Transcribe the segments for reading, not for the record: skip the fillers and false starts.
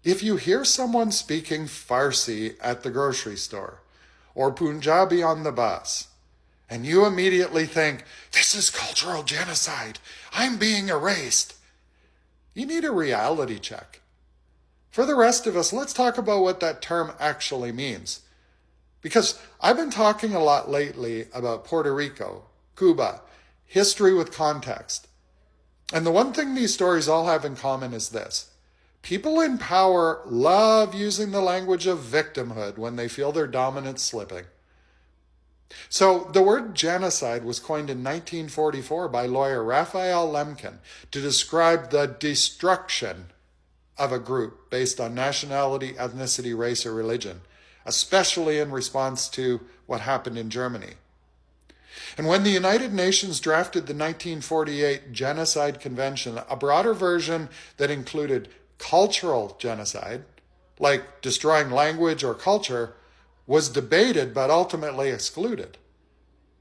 If you hear someone speaking Farsi at the grocery store or Punjabi on the bus, and you immediately think, this is cultural genocide, I'm being erased, you need a reality check. For the rest of us, let's talk about what that term actually means. Because I've been talking a lot lately about Puerto Rico, Cuba, history with context. And the one thing these stories all have in common is this. People in power love using the language of victimhood when they feel their dominance slipping. So the word genocide was coined in 1944 by lawyer Raphael Lemkin to describe the destruction of a group based on nationality, ethnicity, race, or religion, especially in response to what happened in Germany. And when the United Nations drafted the 1948 Genocide Convention, a broader version that included cultural genocide, like destroying language or culture, was debated but ultimately excluded,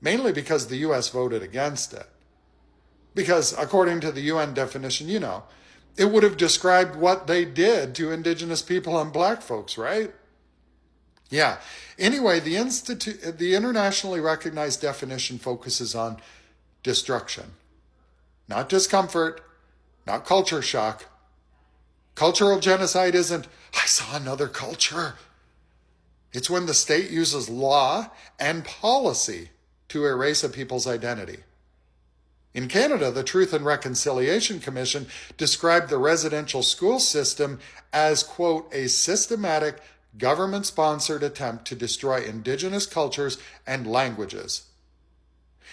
mainly because the US voted against it. Because according to the UN definition, it would have described what they did to indigenous people and black folks, right? Yeah. Anyway, the internationally recognized definition focuses on destruction, not discomfort, not culture shock. Cultural genocide isn't, I saw another culture. It's when the state uses law and policy to erase a people's identity. In Canada, the Truth and Reconciliation Commission described the residential school system as, quote, a systematic government-sponsored attempt to destroy Indigenous cultures and languages.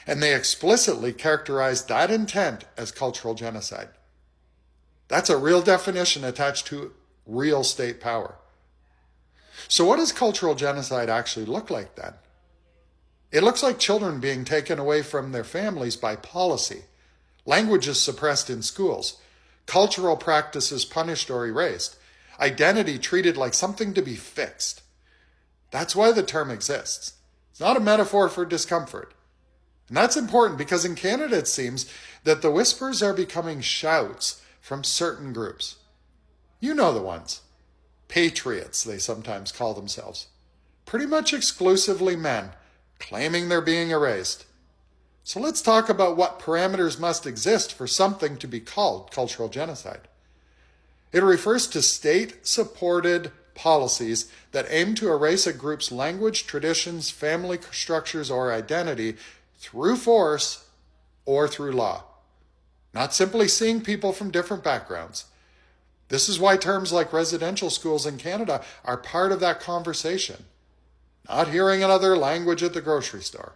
And they explicitly characterized that intent as cultural genocide. That's a real definition attached to real state power. So what does cultural genocide actually look like then? It looks like children being taken away from their families by policy, languages suppressed in schools, cultural practices punished or erased, identity treated like something to be fixed. That's why the term exists. It's not a metaphor for discomfort. And that's important because in Canada it seems that the whispers are becoming shouts from certain groups. You know the ones. Patriots, they sometimes call themselves. Pretty much exclusively men, claiming they're being erased. So let's talk about what parameters must exist for something to be called cultural genocide. It refers to state-supported policies that aim to erase a group's language, traditions, family structures, or identity through force or through law. Not simply seeing people from different backgrounds. This is why terms like residential schools in Canada are part of that conversation. Not hearing another language at the grocery store.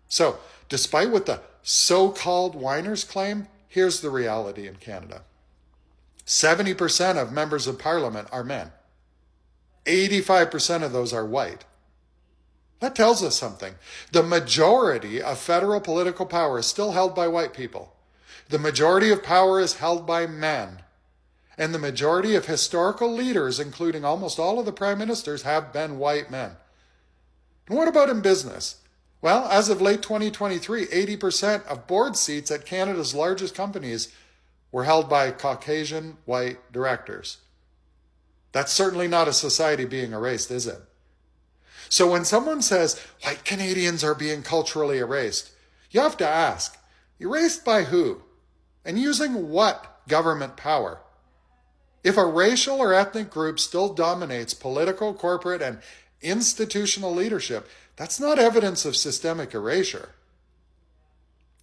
So, despite what the so-called whiners claim, here's the reality in Canada. 70% of members of parliament are men. 85% of those are white. That tells us something. The majority of federal political power is still held by white people. The majority of power is held by men. And the majority of historical leaders, including almost all of the prime ministers, have been white men. And what about in business? Well, as of late 2023, 80% of board seats at Canada's largest companies were held by Caucasian white directors. That's certainly not a society being erased, is it? So when someone says white Canadians are being culturally erased, you have to ask, erased by who? And using what government power? If a racial or ethnic group still dominates political, corporate, and institutional leadership, that's not evidence of systemic erasure.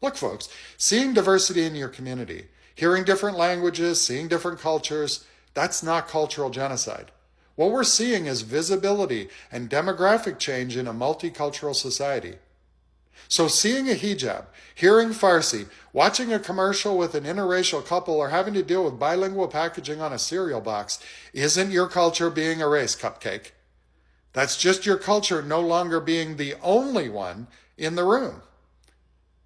Look, folks, seeing diversity in your community, hearing different languages, seeing different cultures, that's not cultural genocide. What we're seeing is visibility and demographic change in a multicultural society. So seeing a hijab, hearing Farsi, watching a commercial with an interracial couple, or having to deal with bilingual packaging on a cereal box isn't your culture being erased, cupcake. That's just your culture no longer being the only one in the room.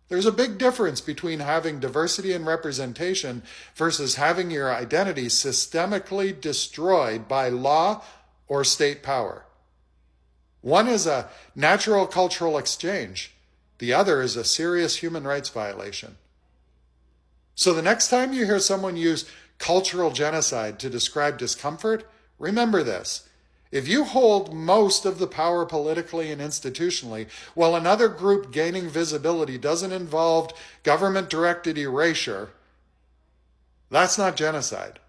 There's a big difference between having diversity and representation versus having your identity systemically destroyed by law or state power. One is a natural cultural exchange. The other is a serious human rights violation. So the next time you hear someone use cultural genocide to describe discomfort, Remember this. If you hold most of the power politically and institutionally, while another group gaining visibility doesn't involve government-directed erasure, that's not genocide.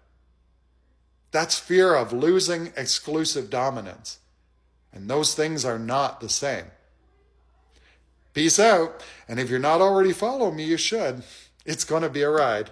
That's fear of losing exclusive dominance. And those things are not the same. Peace out. And if you're not already following me, you should. It's going to be a ride.